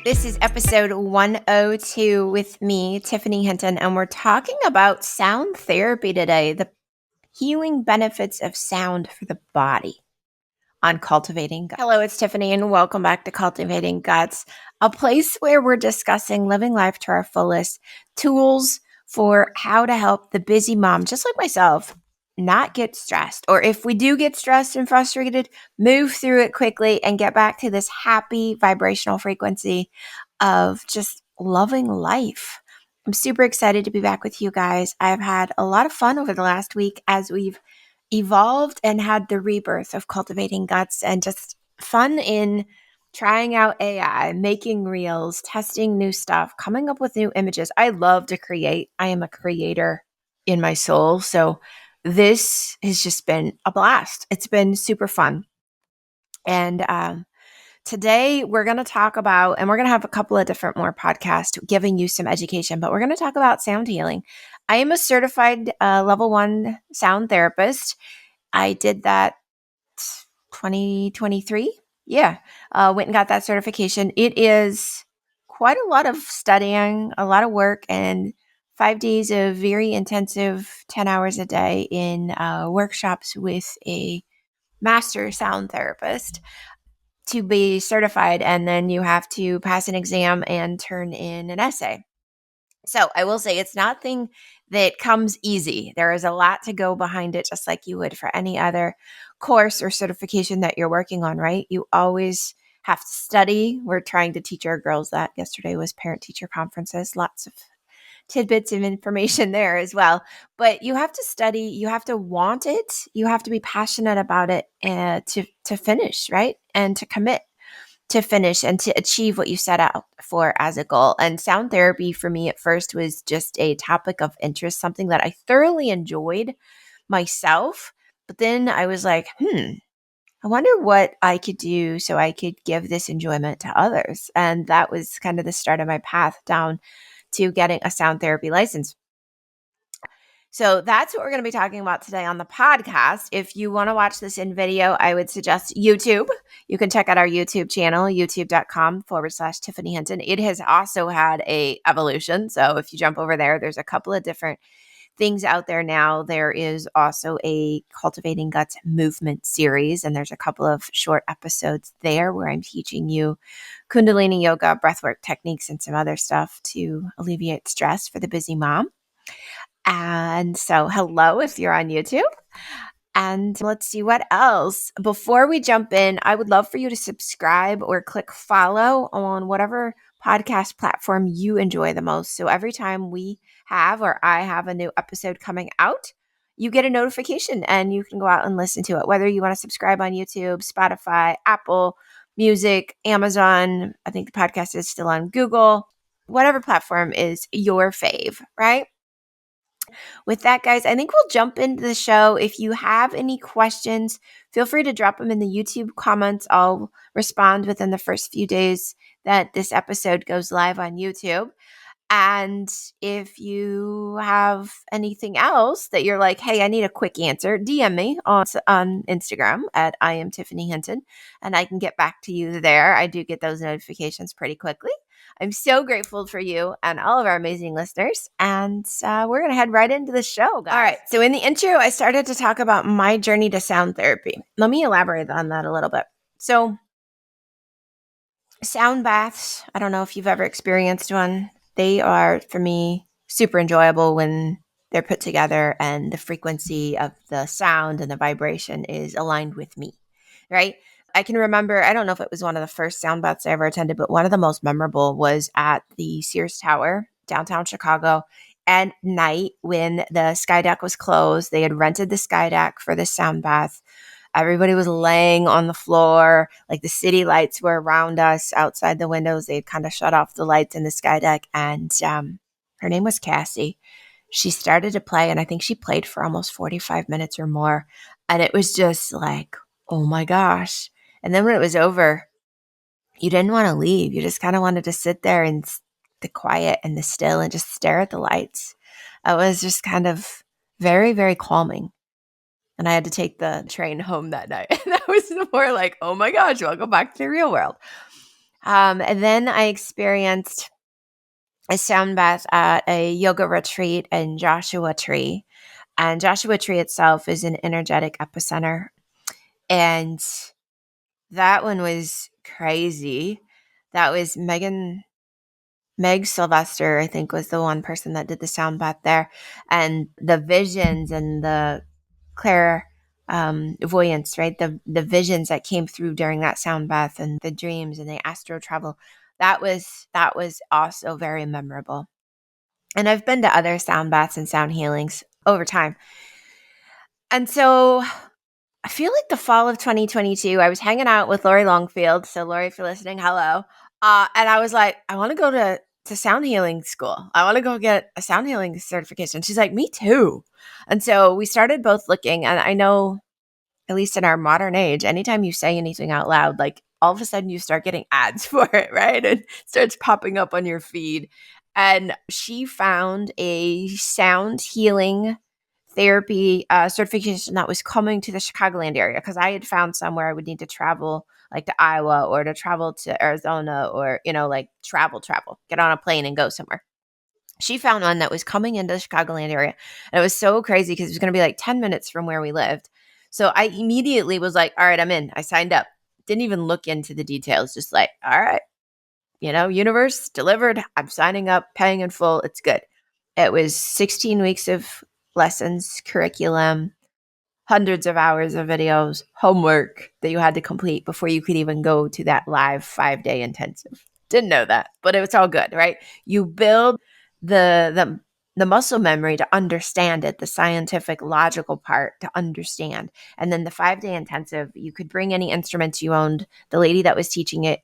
This is episode 102 with me, Tiffany Hinton, and we're talking about sound therapy today, the healing benefits of sound for the body on Cultivating Guts. Hello, it's Tiffany, and welcome back to Cultivating Guts, a place where we're discussing living life to our fullest, tools for how to help the busy mom, just like myself, not get stressed. Or if we do get stressed and frustrated, move through it quickly and get back to this happy vibrational frequency of just loving life. I'm super excited to be back with you guys. I've had a lot of fun over the last week as we've evolved and had the rebirth of Cultivating Guts, and just fun in trying out AI, making reels, testing new stuff, coming up with new images. I love to create. I am a creator in my soul. So this has just been a blast. It's been super fun. And today we're going to talk about, and we're going to have a couple of different more podcasts giving you some education, but we're going to talk about sound healing. I am a certified level 1 sound therapist. I did that 2023. Yeah. Went and got that certification. It is quite a lot of studying, a lot of work, and 5 days of very intensive 10 hours a day in workshops with a master sound therapist to be certified. And then you have to pass an exam and turn in an essay. So I will say it's nothing that comes easy. There is a lot to go behind it, just like you would for any other course or certification that you're working on, right? You always have to study. We're trying to teach our girls that. Yesterday was parent-teacher conferences, lots of tidbits of information there as well. But you have to study, you have to want it, you have to be passionate about it to finish, right? And to commit to finish and to achieve what you set out for as a goal. And sound therapy for me at first was just a topic of interest, something that I thoroughly enjoyed myself. But then I was like, I wonder what I could do so I could give this enjoyment to others. And that was kind of the start of my path down to getting a sound therapy license. So that's what we're going to be talking about today on the podcast. If you want to watch this in video, I would suggest YouTube. You can check out our YouTube channel, youtube.com/Tiffany Hinton. It has also had a evolution. So if you jump over there, there's a couple of different things out there now. There is also a Cultivating Guts movement series, and there's a couple of short episodes there where I'm teaching you Kundalini yoga, breathwork techniques, and some other stuff to alleviate stress for the busy mom. And so hello if you're on YouTube. And let's see what else. Before we jump in, I would love for you to subscribe or click follow on whatever podcast platform you enjoy the most. So every time we have or I have a new episode coming out, you get a notification and you can go out and listen to it. Whether you want to subscribe on YouTube, Spotify, Apple Music, Amazon, I think the podcast is still on Google, whatever platform is your fave, right? With that, guys, I think we'll jump into the show. If you have any questions, feel free to drop them in the YouTube comments. I'll respond within the first few days that this episode goes live on YouTube. And if you have anything else that you're like, hey, I need a quick answer, DM me on Instagram at I am Tiffany Hinton, and I can get back to you there. I do get those notifications pretty quickly. I'm so grateful for you and all of our amazing listeners. And we're going to head right into the show, guys. All right. So in the intro, I started to talk about my journey to sound therapy. Let me elaborate on that a little bit. So sound baths, I don't know if you've ever experienced one. They are, for me, super enjoyable when they're put together and the frequency of the sound and the vibration is aligned with me, right? I can remember, I don't know if it was one of the first sound baths I ever attended, but one of the most memorable was at the Sears Tower, downtown Chicago, at night when the sky deck was closed. They had rented the sky deck for this sound bath. Everybody was laying on the floor, like the city lights were around us outside the windows. They had kind of shut off the lights in the sky deck. And her name was Cassie. She started to play, and I think she played for almost 45 minutes or more. And it was just like, oh my gosh. And then when it was over, you didn't want to leave. You just kind of wanted to sit there in the quiet and the still and just stare at the lights. It was just kind of very, very calming. And I had to take the train home that night. And that was more like, oh my gosh, welcome back to the real world. And then I experienced a sound bath at a yoga retreat in Joshua Tree. And Joshua Tree itself is an energetic epicenter. And that one was crazy. That was Meg Sylvester, I think, was the one person that did the sound bath there. And the visions and the clairvoyance, right? The visions that came through during that sound bath and the dreams and the astral travel. That was also very memorable. And I've been to other sound baths and sound healings over time. And so I feel like the fall of 2022, I was hanging out with Lori Longfield. So Lori, if you're listening, hello. And I was like, I want to go to sound healing school. I want to go get a sound healing certification. She's like, me too. And so we started both looking. And I know, at least in our modern age, anytime you say anything out loud, like all of a sudden you start getting ads for it, right? It starts popping up on your feed. And she found a sound healing therapy certification that was coming to the Chicagoland area, because I had found somewhere I would need to travel, like to Iowa or to travel to Arizona, or, like travel, get on a plane and go somewhere. She found one that was coming into the Chicagoland area. And it was so crazy because it was going to be like 10 minutes from where we lived. So I immediately was like, all right, I'm in. I signed up. Didn't even look into the details. Just like, all right, universe delivered. I'm signing up, paying in full. It's good. It was 16 weeks of lessons, curriculum, hundreds of hours of videos, homework that you had to complete before you could even go to that live 5-day intensive. Didn't know that, but it was all good, right? You build the muscle memory to understand it, the scientific, logical part to understand. And then the 5-day intensive, you could bring any instruments you owned. The lady that was teaching it,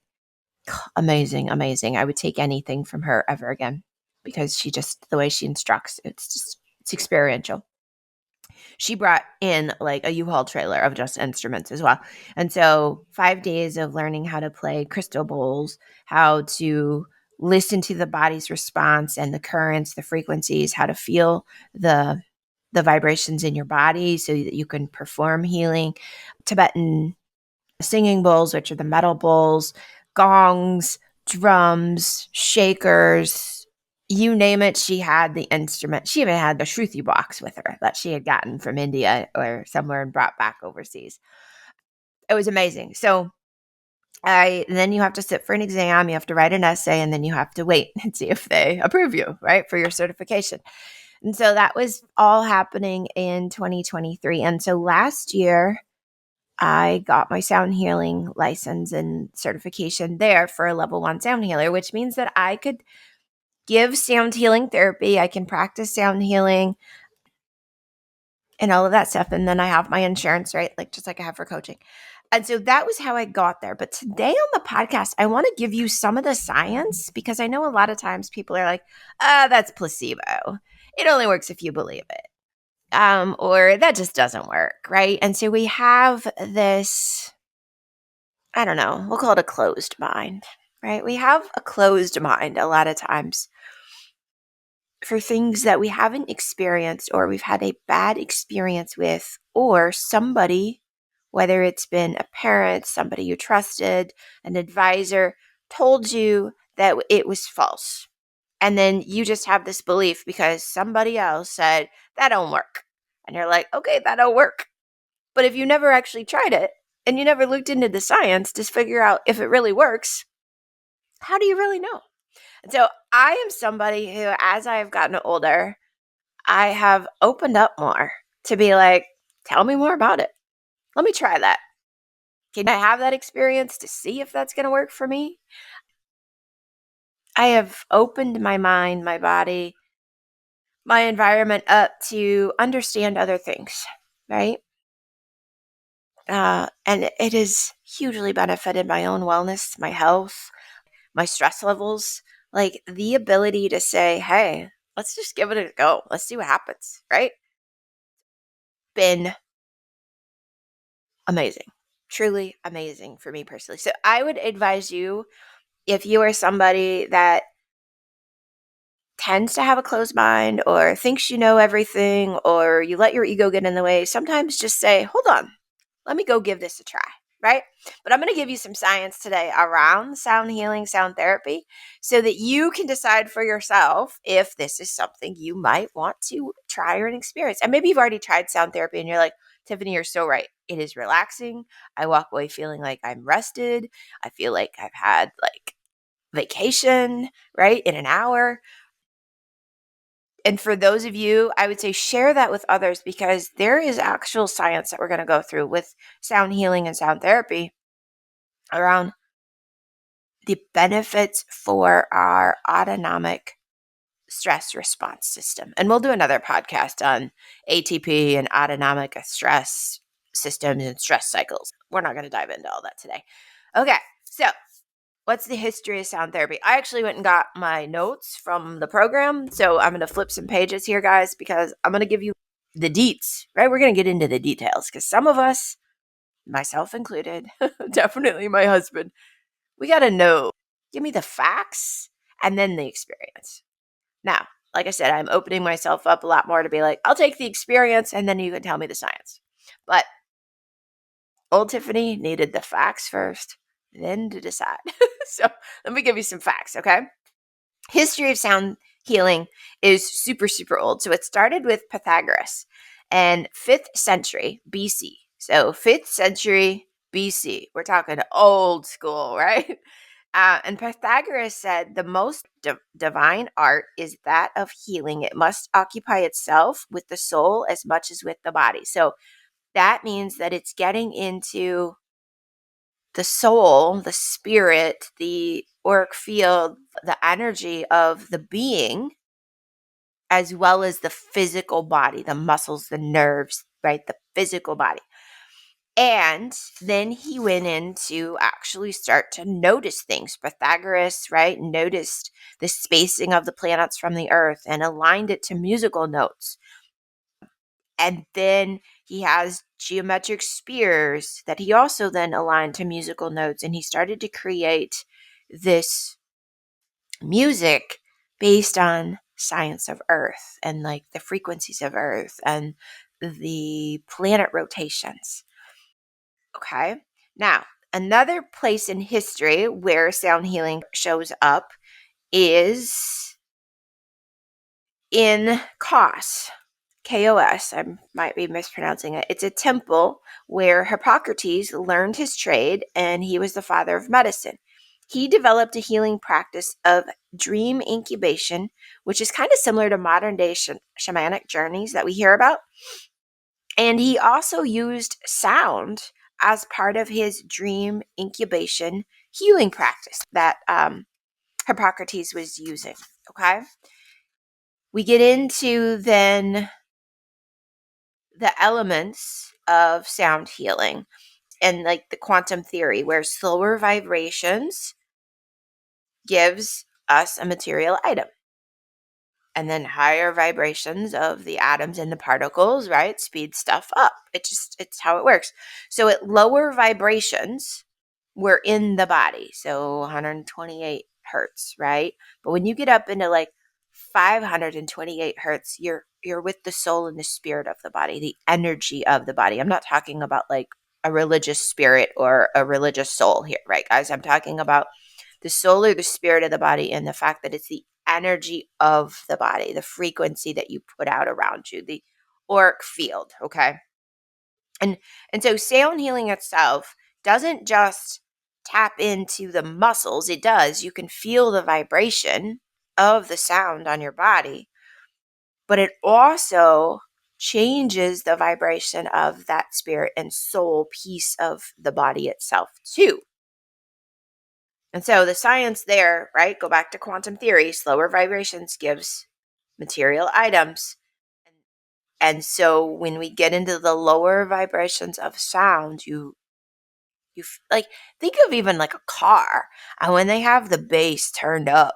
amazing, amazing. I would take anything from her ever again, because the way she instructs, it's experiential. She brought in like a U-Haul trailer of just instruments as well. And so 5 days of learning how to play crystal bowls, how to listen to the body's response and the currents, the frequencies, how to feel the vibrations in your body so that you can perform healing. Tibetan singing bowls, which are the metal bowls, gongs, drums, shakers, you name it. She had the instrument. She even had the Shruti box with her that she had gotten from India or somewhere and brought back overseas. It was amazing. So then you have to sit for an exam, you have to write an essay, and then you have to wait and see if they approve you, right, for your certification. And so that was all happening in 2023. And so last year, I got my sound healing license and certification there for a level 1 sound healer, which means that I could give sound healing therapy. I can practice sound healing and all of that stuff. And then I have my insurance, right? Like just like I have for coaching. And so that was how I got there. But today on the podcast, I want to give you some of the science, because I know a lot of times people are like, that's placebo. It only works if you believe it. Or that just doesn't work, right? And so we have this, I don't know, we'll call it a closed mind, right? We have a closed mind a lot of times for things that we haven't experienced, or we've had a bad experience with, or somebody, whether it's been a parent, somebody you trusted, an advisor, told you that it was false. And then you just have this belief because somebody else said, that don't work. And you're like, okay, that don't work. But if you never actually tried it and you never looked into the science to figure out if it really works, how do you really know? And so I am somebody who, as I have gotten older, I have opened up more to be like, tell me more about it. Let me try that. Can I have that experience to see if that's going to work for me? I have opened my mind, my body, my environment up to understand other things, right? And it has hugely benefited my own wellness, my health, my stress levels, like the ability to say, hey, let's just give it a go. Let's see what happens, right? Been amazing, truly amazing for me personally. So I would advise you, if you are somebody that tends to have a closed mind or thinks you know everything, or you let your ego get in the way, sometimes just say, hold on, let me go give this a try, right? But I'm going to give you some science today around sound healing, sound therapy, so that you can decide for yourself if this is something you might want to try or experience. And maybe you've already tried sound therapy and you're like, Tiffany, you're so right. It is relaxing. I walk away feeling like I'm rested. I feel like I've had like vacation, right, in an hour. And for those of you, I would say share that with others, because there is actual science that we're going to go through with sound healing and sound therapy around the benefits for our autonomic stress response system. And we'll do another podcast on ATP and autonomic stress systems and stress cycles. We're not going to dive into all that today. Okay, so what's the history of sound therapy? I actually went and got my notes from the program. So I'm going to flip some pages here, guys, because I'm going to give you the deets, right? We're going to get into the details because some of us, myself included, definitely my husband, we got to know. Give me the facts and then the experience. Now, like I said, I'm opening myself up a lot more to be like, I'll take the experience and then you can tell me the science. But old Tiffany needed the facts first, then to decide. So let me give you some facts, okay? History of sound healing is super, super old. So it started with Pythagoras and 5th century BC. So 5th century BC. We're talking old school, right? And Pythagoras said the most divine art is that of healing. It must occupy itself with the soul as much as with the body. So that means that it's getting into the soul, the spirit, the auric field, the energy of the being, as well as the physical body, the muscles, the nerves, right? The physical body. And then he went in to actually start to notice things. Pythagoras, right, noticed the spacing of the planets from the earth and aligned it to musical notes. And then he has geometric spheres that he also then aligned to musical notes. And he started to create this music based on science of Earth and like the frequencies of Earth and the planet rotations. Okay. Now, another place in history where sound healing shows up is in Kos. KOS, I might be mispronouncing it. It's a temple where Hippocrates learned his trade and he was the father of medicine. He developed a healing practice of dream incubation, which is kind of similar to modern day shamanic journeys that we hear about. And he also used sound as part of his dream incubation healing practice that Hippocrates was using. Okay. We get into then the elements of sound healing and like the quantum theory, where slower vibrations gives us a material item. And then higher vibrations of the atoms and the particles, right, speed stuff up. It's how it works. So at lower vibrations, we're in the body. So 128 hertz, right? But when you get up into like 528 hertz, you're with the soul and the spirit of the body, the energy of the body. I'm not talking about like a religious spirit or a religious soul here, right, guys? I'm talking about the soul or the spirit of the body and the fact that it's the energy of the body, the frequency that you put out around you, the auric field, okay? And so sound healing itself doesn't just tap into the muscles. It does. You can feel the vibration of the sound on your body, but it also changes the vibration of that spirit and soul piece of the body itself too. And so the science there, right? Go back to quantum theory. Slower vibrations gives material items. And so when we get into the lower vibrations of sound, like think of even like a car, and when they have the bass turned up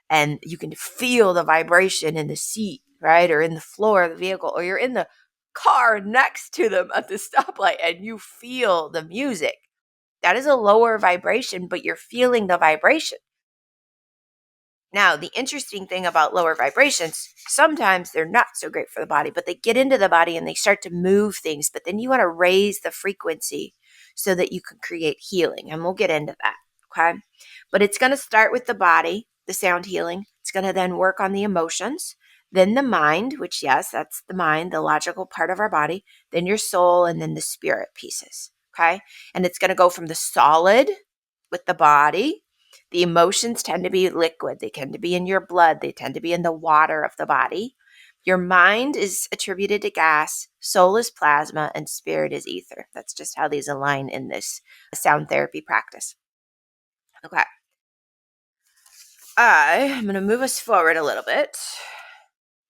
and you can feel the vibration in the seat, right? Or in the floor of the vehicle, or you're in the car next to them at the stoplight and you feel the music. That is a lower vibration, but you're feeling the vibration. Now, the interesting thing about lower vibrations, sometimes they're not so great for the body, but they get into the body and they start to move things. But then you want to raise the frequency so that you can create healing. And we'll get into that. Okay. But it's going to start with the body, the sound healing. It's going to then work on the emotions, then the mind, which, yes, that's the mind, the logical part of our body, then your soul, and then the spirit pieces. Okay. And it's going to go from the solid with the body. The emotions tend to be liquid. They tend to be in your blood. They tend to be in the water of the body. Your mind is attributed to gas, soul is plasma, and spirit is ether. That's just how these align in this sound therapy practice. Okay. I'm going to move us forward a little bit.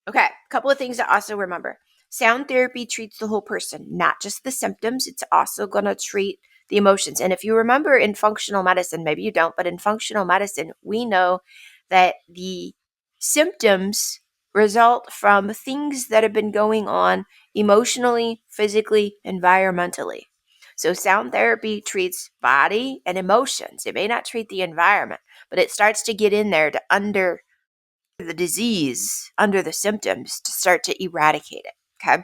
Okay, a couple of things to also remember. Sound therapy treats the whole person, not just the symptoms. It's also going to treat the emotions. And if you remember in functional medicine, maybe you don't, but in functional medicine, we know that the symptoms result from things that have been going on emotionally, physically, environmentally. So sound therapy treats body and emotions. It may not treat the environment, but it starts to get in there to under the disease, under the symptoms, to start to eradicate it. Okay.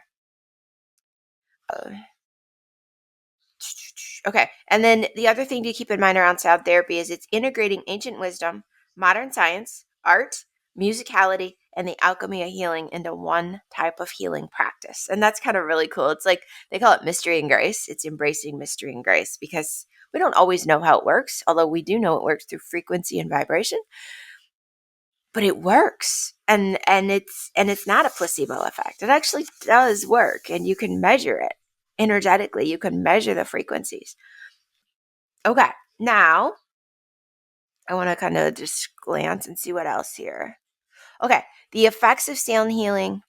Okay. And then the other thing to keep in mind around sound therapy is it's integrating ancient wisdom, modern science, art, musicality, and the alchemy of healing into one type of healing practice. And that's kind of really cool. It's like they call it mystery and grace. It's embracing mystery and grace because we don't always know how it works, although we do know it works through frequency and vibration. But it works, and it's not a placebo effect. It actually does work, and you can measure it energetically. You can measure the frequencies. Okay, now I want to kind of just glance and see what else here. Okay, the effects of sound healing.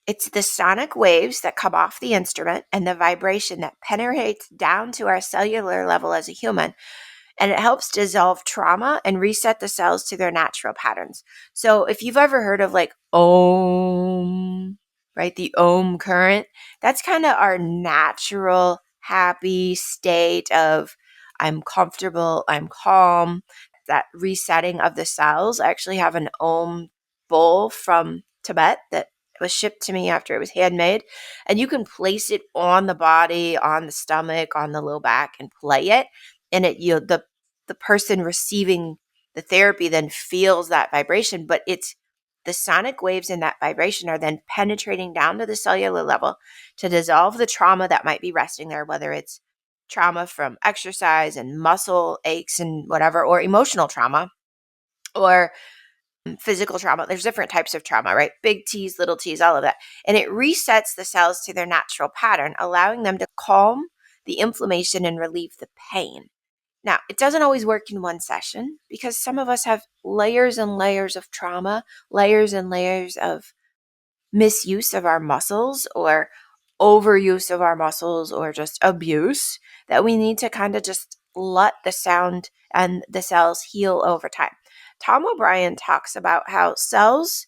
It's the sonic waves that come off the instrument and the vibration that penetrates down to our cellular level as a human, and it helps dissolve trauma and reset the cells to their natural patterns. So if you've ever heard of like Om, right, the Om current, that's kind of our natural happy state of I'm comfortable, I'm calm, that resetting of the cells. I actually have an Om bowl from Tibet that was shipped to me after it was handmade, and you can place it on the body, on the stomach, on the low back, and play it, and it the person receiving the therapy then feels that vibration, but it's the sonic waves in that vibration are then penetrating down to the cellular level to dissolve the trauma that might be resting there, whether it's trauma from exercise and muscle aches and whatever, or emotional trauma or physical trauma. There's different types of trauma, right? Big T's, little T's, all of that. And it resets the cells to their natural pattern, allowing them to calm the inflammation and relieve the pain. Now, it doesn't always work in one session because some of us have layers and layers of trauma, layers and layers of misuse of our muscles or overuse of our muscles or just abuse that we need to kind of just let the sound and the cells heal over time. Tom O'Brien talks about how cells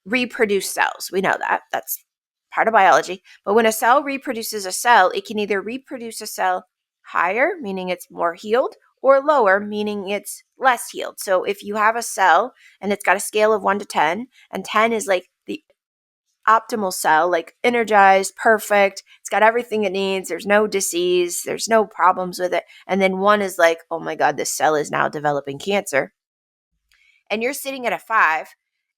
reproduce cells. We know that. That's part of biology. But when a cell reproduces a cell, it can either reproduce a cell higher, meaning it's more healed, or lower, meaning it's less healed. So if you have a cell and it's got a scale of 1 to 10, and 10 is like the optimal cell, like energized, perfect, it's got everything it needs, there's no disease, there's no problems with it, and then 1 is like, oh my God, this cell is now developing cancer, and you're sitting at a 5,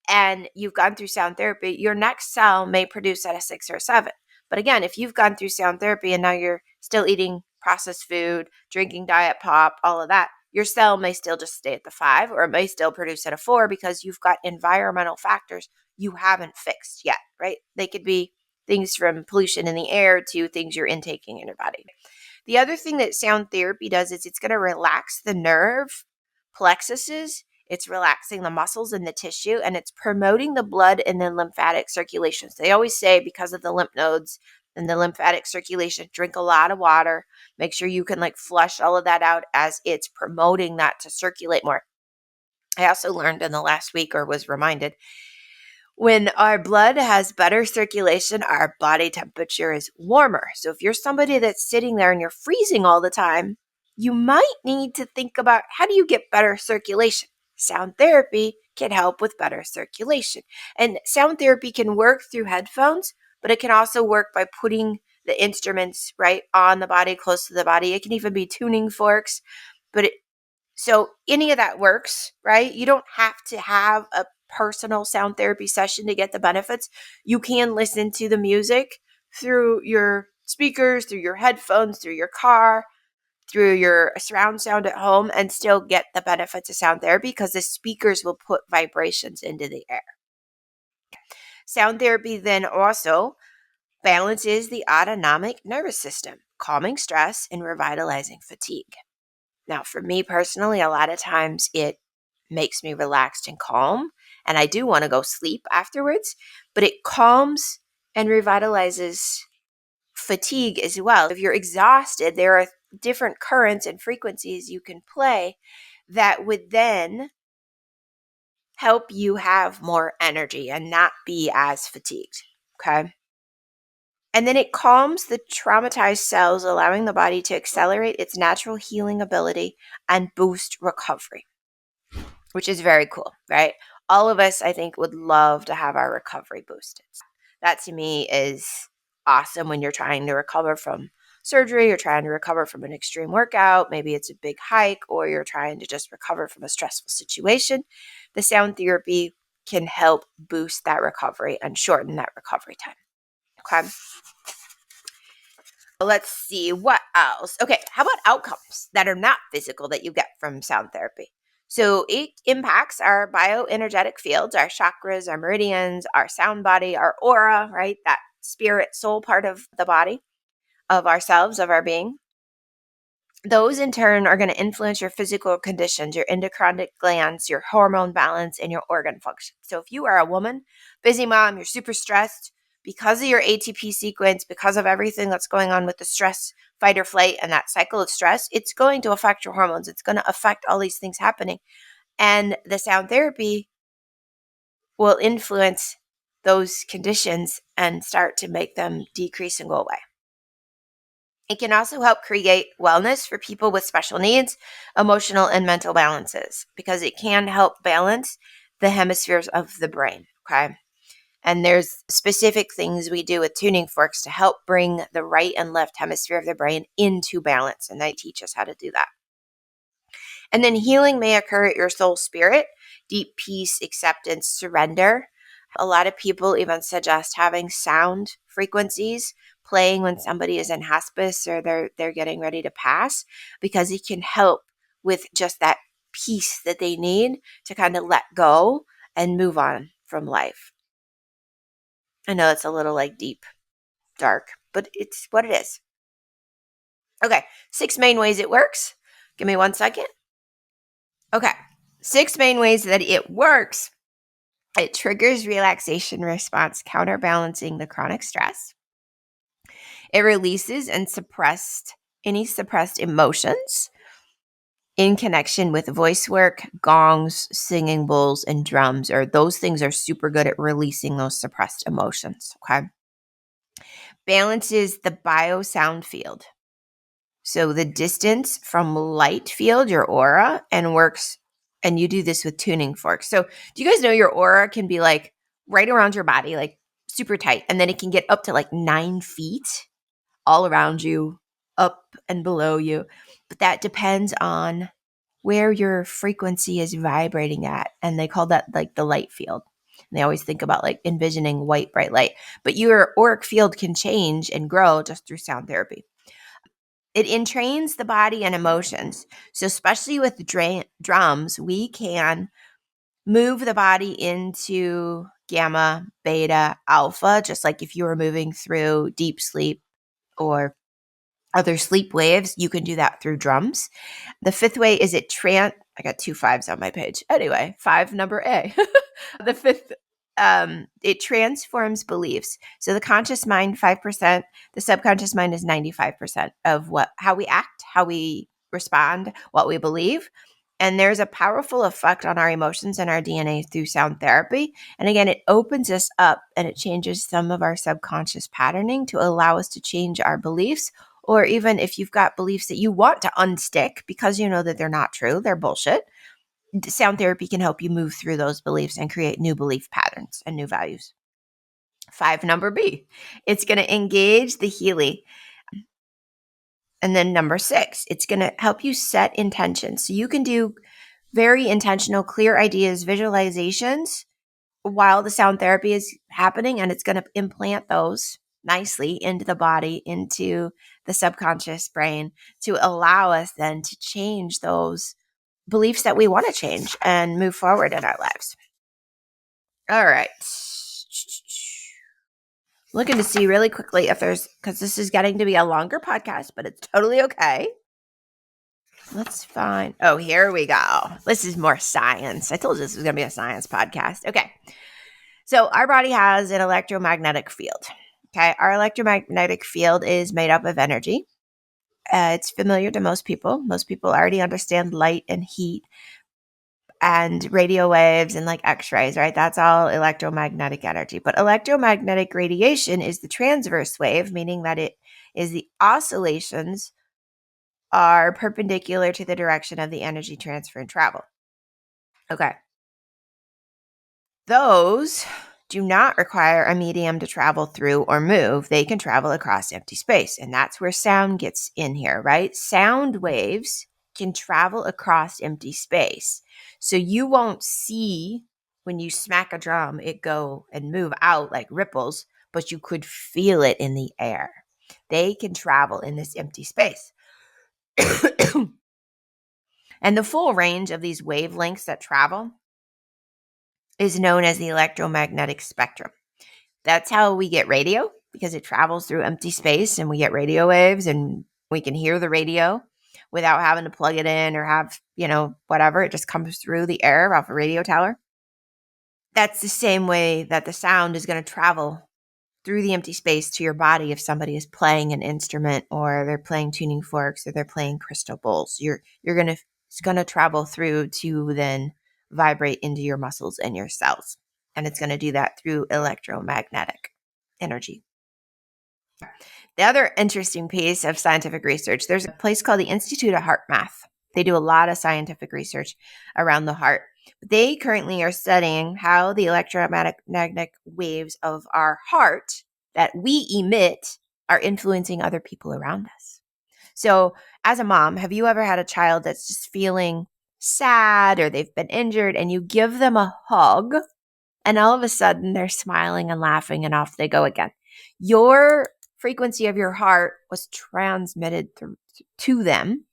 and you've gone through sound therapy, your next cell may produce at a 6 or a 7. But again, if you've gone through sound therapy and now you're still eating processed food, drinking diet pop, all of that, your cell may still just stay at the 5, or it may still produce at a 4 because you've got environmental factors you haven't fixed yet, right? They could be things from pollution in the air to things you're intaking in your body. The other thing that sound therapy does is it's going to relax the nerve plexuses. It's relaxing the muscles and the tissue, and it's promoting the blood and the lymphatic circulation. So they always say because of the lymph nodes and the lymphatic circulation, drink a lot of water. Make sure you can like flush all of that out as it's promoting that to circulate more. I also learned in the last week, or was reminded, when our blood has better circulation, our body temperature is warmer. So if you're somebody that's sitting there and you're freezing all the time, you might need to think about how do you get better circulation? Sound therapy can help with better circulation. And sound therapy can work through headphones, but it can also work by putting the instruments, right, on the body, close to the body. It can even be tuning forks. So any of that works, right? You don't have to have a personal sound therapy session to get the benefits. You can listen to the music through your speakers, through your headphones, through your car, through your surround sound at home, and still get the benefits of sound therapy because the speakers will put vibrations into the air. Sound therapy then also balances the autonomic nervous system, calming stress and revitalizing fatigue. Now, for me personally, a lot of times it makes me relaxed and calm, and I do want to go sleep afterwards, but it calms and revitalizes fatigue as well. If you're exhausted, there are different currents and frequencies you can play that would then help you have more energy and not be as fatigued. Okay. And then it calms the traumatized cells, allowing the body to accelerate its natural healing ability and boost recovery, which is very cool, right? All of us, I think, would love to have our recovery boosted. That to me is awesome when you're trying to recover from surgery, you're trying to recover from an extreme workout, maybe it's a big hike, or you're trying to just recover from a stressful situation. The sound therapy can help boost that recovery and shorten that recovery time. Okay. Let's see what else. Okay, how about outcomes that are not physical that you get from sound therapy? So it impacts our bioenergetic fields, our chakras, our meridians, our sound body, our aura, right? That spirit soul part of the body, of ourselves, of our being. Those in turn are going to influence your physical conditions, your endocrine glands, your hormone balance, and your organ function. So if you are a woman, busy mom, you're super stressed because of your ATP sequence, because of everything that's going on with the stress, fight or flight, and that cycle of stress, it's going to affect your hormones. It's going to affect all these things happening. And the sound therapy will influence those conditions and start to make them decrease and go away. It can also help create wellness for people with special needs, emotional and mental balances, because it can help balance the hemispheres of the brain. Okay. And there's specific things we do with tuning forks to help bring the right and left hemisphere of the brain into balance. And they teach us how to do that. And then healing may occur at your soul spirit, deep peace, acceptance, surrender. A lot of people even suggest having sound frequencies playing when somebody is in hospice or they're getting ready to pass, because it can help with just that peace that they need to kind of let go and move on from life. I know it's a little like deep, dark, but it's what it is. Okay, 6 main ways it works. Give me 1 second. Okay, 6 main ways that it works. It triggers relaxation response, counterbalancing the chronic stress. It releases and any suppressed emotions in connection with voice work, gongs, singing bowls, and drums, or those things are super good at releasing those suppressed emotions. Okay. Balances the biosound field. So the distance from light field, your aura, and works, and you do this with tuning forks. So do you guys know your aura can be like right around your body, like super tight, and then it can get up to like 9 feet all around you, up and below you. But that depends on where your frequency is vibrating at. And they call that like the light field. And they always think about like envisioning white, bright light. But your auric field can change and grow just through sound therapy. It entrains the body and emotions. So especially with drums, we can move the body into gamma, beta, alpha, just like if you were moving through deep sleep or other sleep waves, you can do that through drums. The 5th way is I got 2 5s on my page. Anyway, 5, number A. The 5th, it transforms beliefs. So the conscious mind, 5%, the subconscious mind is 95% of how we act, how we respond, what we believe. And there's a powerful effect on our emotions and our DNA through sound therapy. And again, it opens us up and it changes some of our subconscious patterning to allow us to change our beliefs. Or even if you've got beliefs that you want to unstick because you know that they're not true, they're bullshit, sound therapy can help you move through those beliefs and create new belief patterns and new values. 5, number B, it's going to engage the Healy. And then number 6, it's going to help you set intentions. So you can do very intentional, clear ideas, visualizations while the sound therapy is happening, and it's going to implant those nicely into the body, into the subconscious brain, to allow us then to change those beliefs that we want to change and move forward in our lives. All right. Looking to see really quickly if there's, because this is getting to be a longer podcast, but it's totally okay. Let's find, oh, here we go. This is more science. I told you this was going to be a science podcast. Okay. So our body has an electromagnetic field. Okay. Our electromagnetic field is made up of energy. It's familiar to most people. Most people already understand light and heat and radio waves and like x-rays, right? That's all electromagnetic energy. But electromagnetic radiation is the transverse wave, meaning that it is the oscillations are perpendicular to the direction of the energy transfer and travel. Okay. Those do not require a medium to travel through or move. They can travel across empty space. And that's where sound gets in here, right? Sound waves can travel across empty space. So you won't see when you smack a drum, it go and move out like ripples, but you could feel it in the air. They can travel in this empty space. And the full range of these wavelengths that travel is known as the electromagnetic spectrum. That's how we get radio, because it travels through empty space and we get radio waves and we can hear the radio without having to plug it in or have, whatever. It just comes through the air off a radio tower. That's the same way that the sound is going to travel through the empty space to your body if somebody is playing an instrument or they're playing tuning forks or they're playing crystal bowls. It's going to travel through to then vibrate into your muscles and your cells. And it's going to do that through electromagnetic energy. The other interesting piece of scientific research, there's a place called the Institute of Heart Math. They do a lot of scientific research around the heart. They currently are studying how the electromagnetic waves of our heart that we emit are influencing other people around us. So as a mom, have you ever had a child that's just feeling sad or they've been injured and you give them a hug and all of a sudden they're smiling and laughing and off they go again? Your frequency of your heart was transmitted to them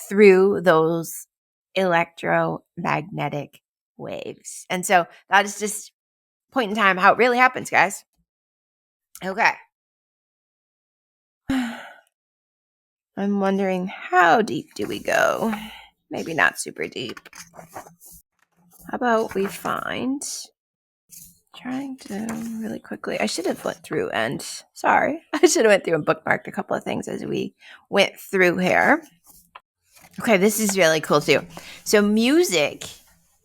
through those electromagnetic waves. And so that is just point in time how it really happens, guys. Okay. I'm wondering, how deep do we go? Maybe not super deep. How about we find, trying to really quickly, I should have went through and, sorry, I should have went through and bookmarked a couple of things as we went through here. Okay, this is really cool too. So music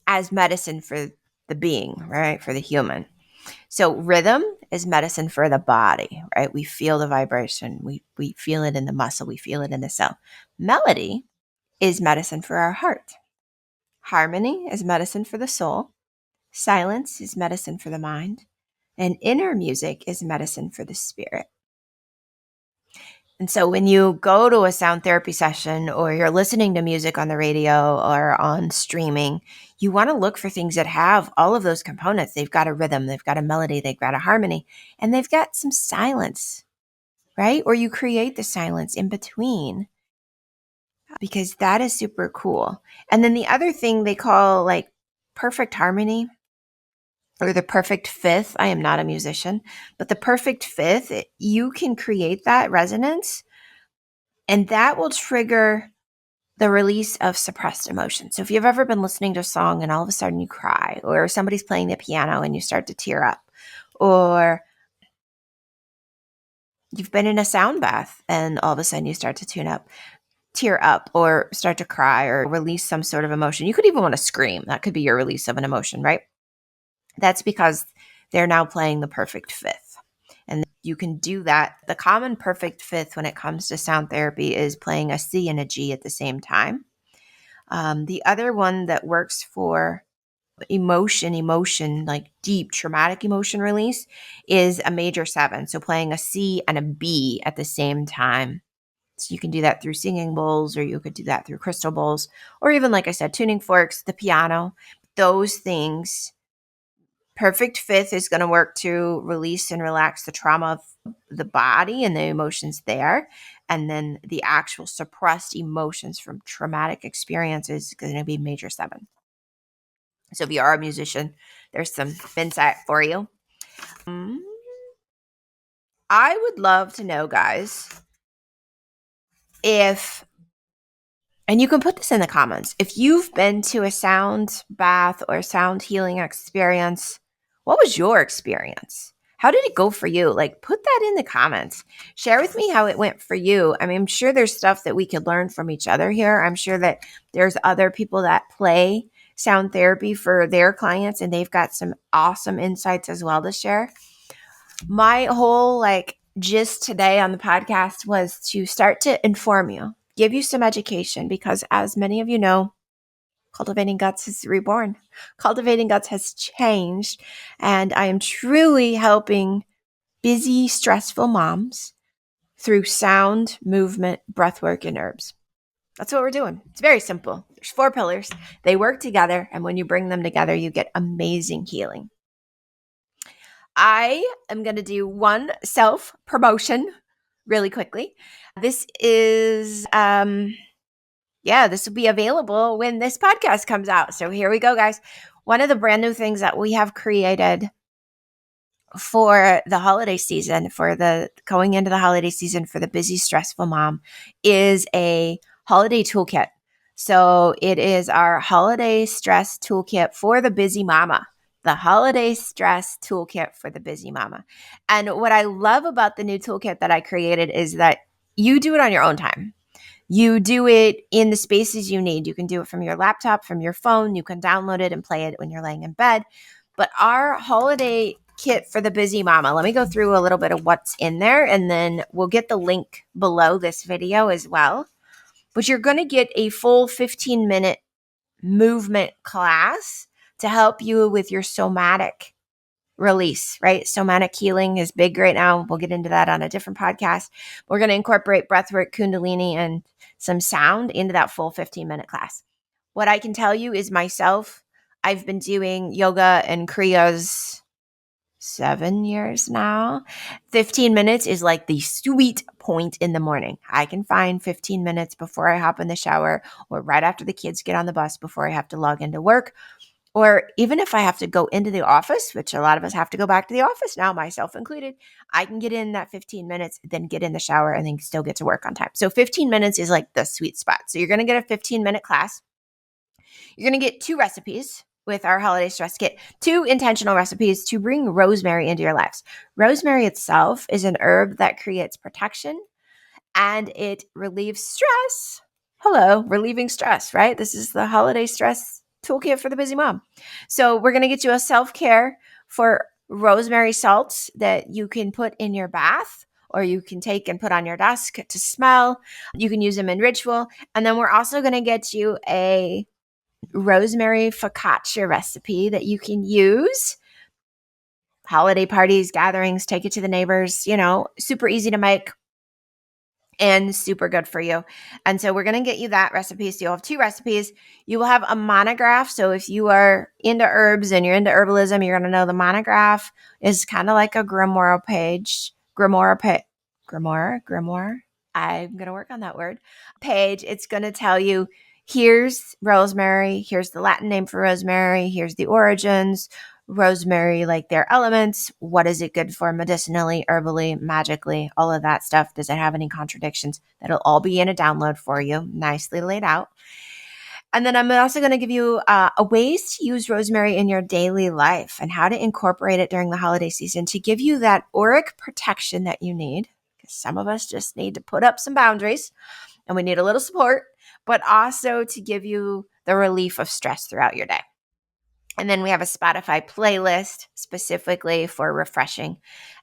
as medicine for the being, right? For the human. So rhythm is medicine for the body, right? We feel the vibration. We feel it in the muscle. We feel it in the cell. Melody is medicine for our heart. Harmony is medicine for the soul. Silence is medicine for the mind. And inner music is medicine for the spirit. And so when you go to a sound therapy session or you're listening to music on the radio or on streaming, you want to look for things that have all of those components. They've got a rhythm, they've got a melody, they've got a harmony, and they've got some silence, right? Or you create the silence in between, because that is super cool. And then the other thing they call like perfect harmony or the perfect fifth. I am not a musician, but the perfect fifth, you can create that resonance and that will trigger the release of suppressed emotions. So if you've ever been listening to a song and all of a sudden you cry, or somebody's playing the piano and you start to tear up, or you've been in a sound bath and all of a sudden you start to tear up or start to cry or release some sort of emotion. You could even want to scream. That could be your release of an emotion, right? That's because they're now playing the perfect fifth. And you can do that. The common perfect fifth when it comes to sound therapy is playing a C and a G at the same time. The other one that works for emotion, like deep traumatic emotion release is a major 7. So playing a C and a B at the same time. So you can do that through singing bowls, or you could do that through crystal bowls, or even, like I said, tuning forks, the piano, those things. Perfect fifth is going to work to release and relax the trauma of the body and the emotions there. And then the actual suppressed emotions from traumatic experiences is going to be major 7. So if you are a musician, there's some insight for you. I would love to know, guys, if, and you can put this in the comments, if you've been to a sound bath or sound healing experience, what was your experience? How did it go for you? Like, put that in the comments. Share with me how it went for you. I mean, I'm sure there's stuff that we could learn from each other here. I'm sure that there's other people that play sound therapy for their clients, and they've got some awesome insights as well to share. My whole gist today on the podcast was to start to inform you, give you some education, because as many of you know, Cultivating Guts is reborn. Cultivating Guts has changed, and I am truly helping busy, stressful moms through sound, movement, breathwork, and herbs. That's what we're doing. It's very simple. There's 4 pillars. They work together, and when you bring them together, you get amazing healing. I am going to do one self promotion really quickly. This is, this will be available when this podcast comes out. So here we go, guys. One of the brand new things that we have created for the holiday season, for the going into the holiday season for the busy, stressful mom, is a holiday toolkit. So it is our holiday stress toolkit for the busy mama. The holiday stress toolkit for the busy mama. And what I love about the new toolkit that I created is that you do it on your own time. You do it in the spaces you need. You can do it from your laptop, from your phone. You can download it and play it when you're laying in bed. But our holiday kit for the busy mama, let me go through a little bit of what's in there, and then we'll get the link below this video as well. But you're going to get a full 15-minute movement class to help you with your somatic release, right? Somatic healing is big right now. We'll get into that on a different podcast. We're going to incorporate breathwork, kundalini, and some sound into that full 15-minute class. What I can tell you is myself, I've been doing yoga and kriyas 7 years now. 15 minutes is like the sweet point in the morning. I can find 15 minutes before I hop in the shower, or right after the kids get on the bus before I have to log into work. Or even if I have to go into the office, which a lot of us have to go back to the office now, myself included, I can get in that 15 minutes, then get in the shower, and then still get to work on time. So 15 minutes is like the sweet spot. So you're going to get a 15-minute class. You're going to get 2 recipes with our holiday stress kit, 2 intentional recipes to bring rosemary into your lives. Rosemary itself is an herb that creates protection, and it relieves stress. Hello, relieving stress, right? This is the holiday stress toolkit for the busy mom. So we're going to get you a self-care for rosemary salts that you can put in your bath, or you can take and put on your desk to smell. You can use them in ritual. And then we're also going to get you a rosemary focaccia recipe that you can use. Holiday parties, gatherings, take it to the neighbors, super easy to make and super good for you. And so we're going to get you that recipe. So you'll have 2 recipes. You will have a monograph. So if you are into herbs and you're into herbalism, you're going to know the monograph is kind of like a grimoire page. Grimoire. I'm going to work on that word. Page. It's going to tell you, here's rosemary. Here's the Latin name for rosemary. Here's the origins. Rosemary, like their elements. What is it good for medicinally, herbally, magically, all of that stuff? Does it have any contradictions? That'll all be in a download for you, nicely laid out. And then I'm also going to give you a ways to use rosemary in your daily life and how to incorporate it during the holiday season to give you that auric protection that you need. Because some of us just need to put up some boundaries and we need a little support, but also to give you the relief of stress throughout your day. And then we have a Spotify playlist specifically for refreshing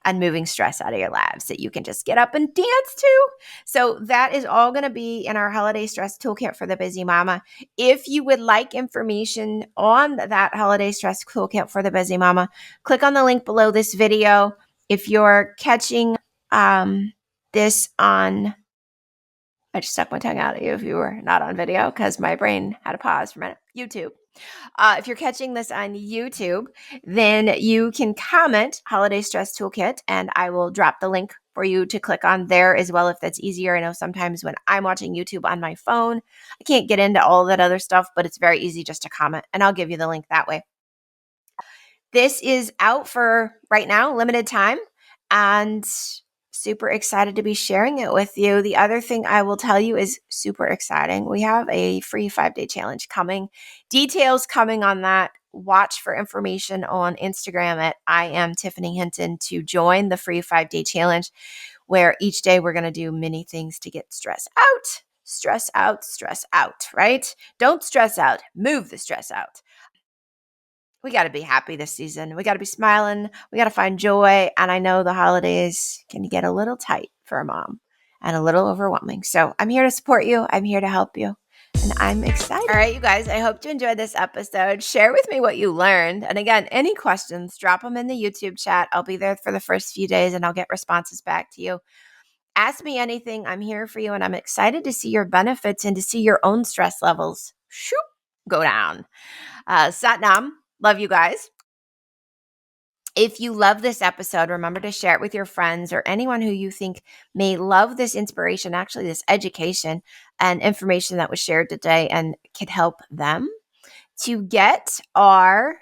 and moving stress out of your lives that you can just get up and dance to. So that is all going to be in our holiday stress toolkit for the busy mama. If you would like information on that holiday stress toolkit for the busy mama, click on the link below this video. If you're catching this on, I just stuck my tongue out at you if you were not on video because my brain had a pause for a minute. YouTube. If you're catching this on YouTube, then you can comment Holiday Stress Toolkit, and I will drop the link for you to click on there as well if that's easier. I know sometimes when I'm watching YouTube on my phone, I can't get into all that other stuff, but it's very easy just to comment, and I'll give you the link that way. This is out for right now, limited time, and super excited to be sharing it with you. The other thing I will tell you is super exciting. We have a free 5-day challenge coming. Details coming on that. Watch for information on Instagram at I am Tiffany Hinton to join the free 5-day challenge, where each day we're going to do many things to get stress out. Stress out, right? Don't stress out. Move the stress out. We got to be happy this season. We got to be smiling. We got to find joy. And I know the holidays can get a little tight for a mom and a little overwhelming. So I'm here to support you. I'm here to help you. And I'm excited. All right, you guys, I hope you enjoyed this episode. Share with me what you learned. And again, any questions, drop them in the YouTube chat. I'll be there for the first few days and I'll get responses back to you. Ask me anything. I'm here for you. And I'm excited to see your benefits and to see your own stress levels go down. Satnam. Love you guys. If you love this episode, remember to share it with your friends or anyone who you think may love this inspiration, actually this education and information that was shared today and could help them. To get our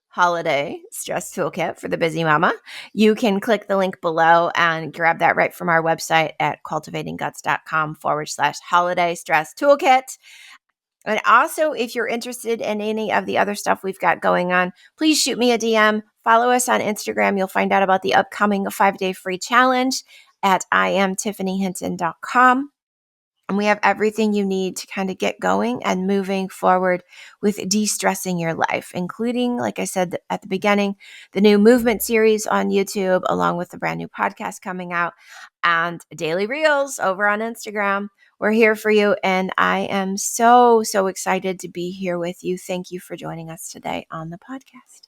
holiday stress toolkit for the busy mama, you can click the link below and grab that right from our website at cultivatingguts.com/holiday stress toolkit. And also, if you're interested in any of the other stuff we've got going on, please shoot me a DM. Follow us on Instagram. You'll find out about the upcoming 5-day free challenge at IamTiffanyHinton.com. And we have everything you need to kind of get going and moving forward with de-stressing your life, including, like I said at the beginning, the new movement series on YouTube, along with the brand new podcast coming out and daily reels over on Instagram. We're here for you. And I am so excited to be here with you. Thank you for joining us today on the podcast.